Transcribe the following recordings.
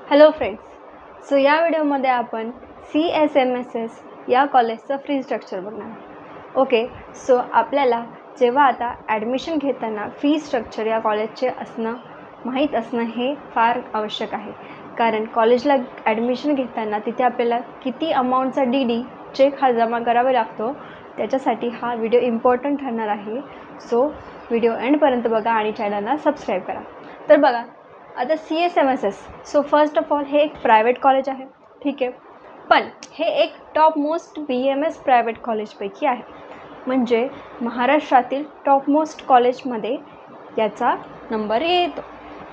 Hello friends. So या व्हिडिओमध्ये आपण CSMSS या कॉलेजचं फी स्ट्रक्चर बघणार. ओके, सो आपल्याला जेव्हा आता ॲडमिशन घेताना फी स्ट्रक्चर या कॉलेजचे माहीत असणं हे फार आवश्यक आहे. कारण कॉलेजला ॲडमिशन घेताना तिथे आपल्याला किती अमाऊंटचा DD चेक हा जमा करावा लागतो, त्याच्यासाठी हा व्हिडिओ इम्पॉर्टंट ठरणार आहे. सो व्हिडिओ एंडपर्यंत बघा आणि चॅनलला सबस्क्राईब करा. तर बघा आता CSMSS, so first of all हे एक प्रायव्हेट कॉलेज आहे, ठीक आहे. पण हे एक टॉप मोस्ट BMS प्रायव्हेट कॉलेजपैकी आहे, म्हणजे महाराष्ट्रातील टॉप मोस्ट कॉलेजमध्ये याचा नंबर येतो,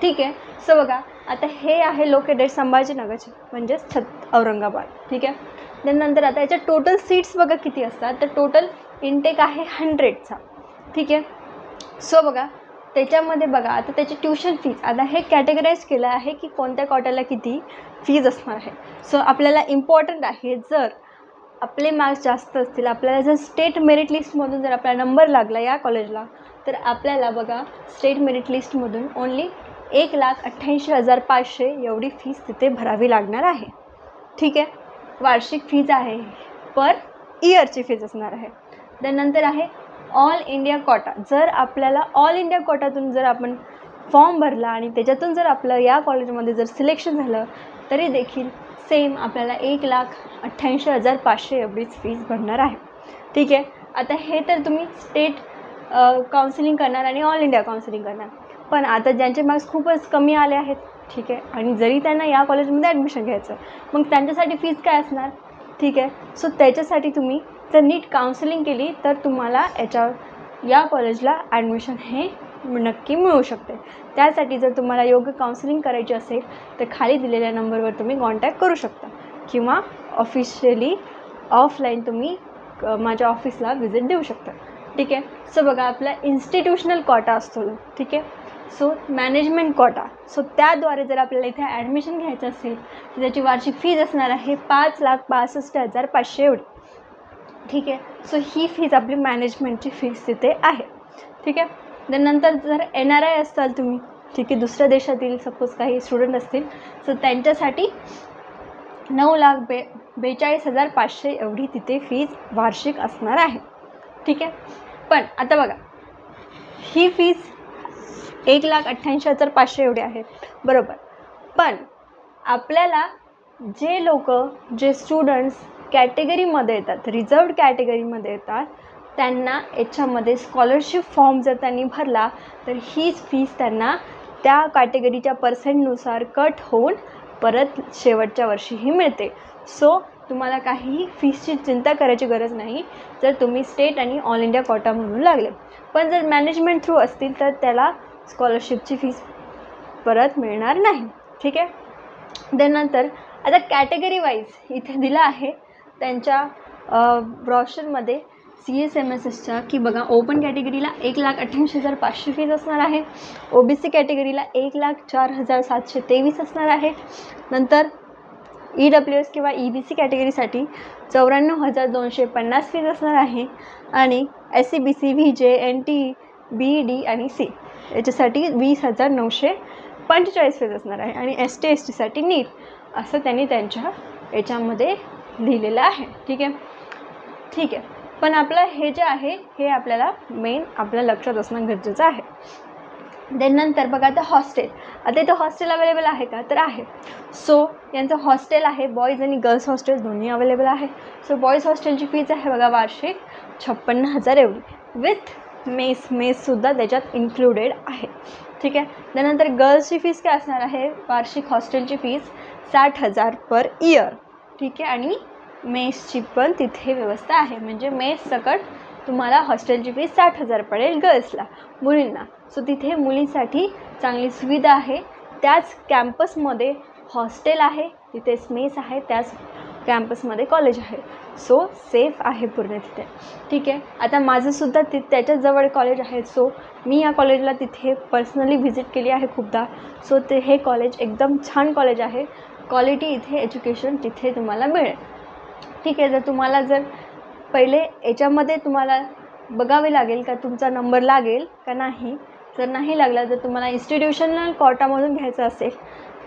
ठीक आहे. सो बघा आता हे आहे लोकेटेड संभाजीनगरचे, म्हणजेच औरंगाबाद, ठीक आहे. त्यानंतर आता याच्या टोटल सीट्स बघा किती असतात, तर टोटल इनटेक आहे 100चा, ठीक आहे. सो बघा त्याच्यामध्ये बघा आता त्याची ट्यूशन फीज, आता हे कॅटेगराईज केलं आहे की कोणत्या क्वार्टरला किती फीज असणार आहे. सो आपल्याला इम्पॉर्टंट आहे, जर आपले मार्क्स जास्त असतील, आपल्याला जर स्टेट मेरिट लिस्टमधून जर आपला नंबर लागला या कॉलेजला, तर आपल्याला बघा स्टेट मेरिट लिस्टमधून ओन्ली 1,88,500 एवढी फीस तिथे भरावी लागणार आहे, ठीक आहे. वार्षिक फीज आहे, पर इयरची फीज असणार आहे. त्यानंतर आहे ऑल इंडिया कोटा. जर आपल्याला ऑल इंडिया कोटातून जर आपण फॉर्म भरला आणि त्याच्यातून जर आपलं या कॉलेजमध्ये जर सिलेक्शन झालं, तरी देखील सेम आपल्याला 1,88,500 एवढीच फीज भरणार आहे, ठीक आहे. आता हे तर तुम्ही स्टेट काउन्सिलिंग करणार आणि ऑल इंडिया काउन्सिलिंग करणार. पण आता ज्यांचे मार्क्स खूपच कमी आले आहेत, ठीक आहे, आणि जरी त्यांना या कॉलेजमध्ये ॲडमिशन घ्यायचं, मग त्यांच्यासाठी फीज काय असणार, ठीक आहे. सो त्याच्यासाठी तुम्ही जर नीट काउन्सिलिंग केली तर तुम्हाला या कॉलेजला ॲडमिशन हे नक्की मिळू शकते. त्यासाठी जर तुम्हाला योग्य काउन्सिलिंग करायची असेल तर खाली दिलेल्या नंबरवर तुम्ही कॉन्टॅक्ट करू शकता, किंवा ऑफिशियली ऑफलाईन तुम्ही माझ्या ऑफिसला व्हिजिट देऊ शकता, ठीक आहे. सो बघा आपला इन्स्टिट्यूशनल कोटा असतो, ठीक आहे. सो मॅनेजमेंट कोटा, सो त्याद्वारे जर आपल्याला इथे ॲडमिशन घ्यायचं असेल तर त्याची वार्षिक फीज असणार आहे 5,62,500 एवढी, ठीक आहे. सो ही फीज आपली मॅनेजमेंटची फीज तिथे आहे, ठीक आहे. त्यानंतर जर NRI असाल तुम्ही, ठीक आहे, दुसऱ्या देशातील सपोज काही स्टुडंट असतील, सो त्यांच्यासाठी 9,42,500 एवढी तिथे फीज वार्षिक असणार आहे, ठीक आहे. पण आता बघा ही फीज 1,88,500 एवढी आहे, बरोबर. पण आपल्याला जे स्टुडंट्स कॅटेगरीमध्ये येतात, रिझर्वड कॅटेगरीमध्ये येतात, त्यांना याच्यामध्ये स्कॉलरशिप फॉर्म जर त्यांनी भरला तर हीच फीज त्यांना त्या कॅटेगरीच्या पर्सेंटनुसार कट होऊन परत शेवटच्या वर्षीही मिळते. सो तुम्हाला काहीही फीसची चिंता करायची गरज नाही जर तुम्ही स्टेट आणि ऑल इंडिया कोटा म्हणून लागले. पण जर मॅनेजमेंट थ्रू असतील तर त्याला स्कॉलरशिपची फीस परत मिळणार नाही, ठीक आहे. त्यानंतर आता कॅटेगरी वाईज इथे दिलं आहे त्यांच्या ब्रॉशरमध्ये CSMSSच्या, की बघा ओपन कॅटेगरीला 1,88,500 फीज असणार आहे, OBC कॅटेगरीला 1,04,723 असणार आहे. नंतर EWS किंवा EBC कॅटेगरीसाठी 94,250 फीज असणार आहे, आणि SC BC VJ NT BD आणि C याच्यासाठी 20,945 फीज असणार आहे, आणि ST STसाठी नीट असं त्यांनी त्यांच्या याच्यामध्ये लिहिलेलं आहे, ठीक आहे. ठीक आहे. पण आपलं हे जे आहे हे आपल्याला मेन आपल्या लक्षात असणं गरजेचं आहे. त्यानंतर बघा आता हॉस्टेल, आता इथं हॉस्टेल अवेलेबल आहे का, तर आहे. सो यांचं हॉस्टेल आहे, बॉईज आणि गर्ल्स हॉस्टेल दोन्ही अवेलेबल आहे. सो बॉईज हॉस्टेलची फीज आहे बघा वार्षिक 56,000 एवढी, विथ मेससुद्धा त्याच्यात इन्क्लुडेड आहे, ठीक आहे. त्यानंतर गर्ल्सची फीज काय असणार आहे, वार्षिक हॉस्टेलची फीज 60,000 पर इयर, ठीक आहे, आणि मेसची पण तिथे व्यवस्था आहे, म्हणजे मेस सकट तुम्हाला हॉस्टेलची फीज 60,000 पडेल गर्ल्सला, मुलींना. सो तिथे मुलींसाठी चांगली सुविधा आहे, त्याच कॅम्पसमध्ये हॉस्टेल आहे, तिथेच मेस आहे, त्याच कॅम्पसमध्ये कॉलेज आहे. सो सेफ आहे पूर्ण तिथे, ठीक आहे. आता माझंसुद्धा त्याच्याजवळ कॉलेज आहे, सो मी या कॉलेजला तिथे पर्सनली व्हिजिट केली आहे खूपदा. सो हे कॉलेज एकदम छान कॉलेज आहे, क्वालिटी इथे एज्युकेशन तिथे तुम्हाला मिळेल, ठीक आहे. तुम्हाला जर पहिले याच्यामध्ये तुम्हाला बघावे लागेल का तुमचा नंबर लागेल का नाही. जर नाही लागला, जर तुम्हाला इन्स्टिट्यूशनल कोटामधून घ्यायचं असेल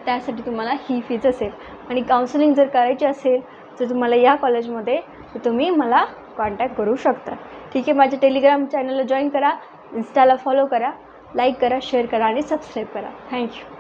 त्यासाठी तुम्हाला ही फीज असेल. आणि काउन्सिलिंग जर करायची असेल जर तुम्हाला या कॉलेजमध्ये, तर तुम्ही मला कॉन्टॅक्ट करू शकता. ठीक आहे. माझ्या टेलिग्राम चॅनलला जॉईन करा, इन्स्टाला फॉलो करा, लाईक करा, शेअर करा आणि सबस्क्राईब करा. थँक्यू.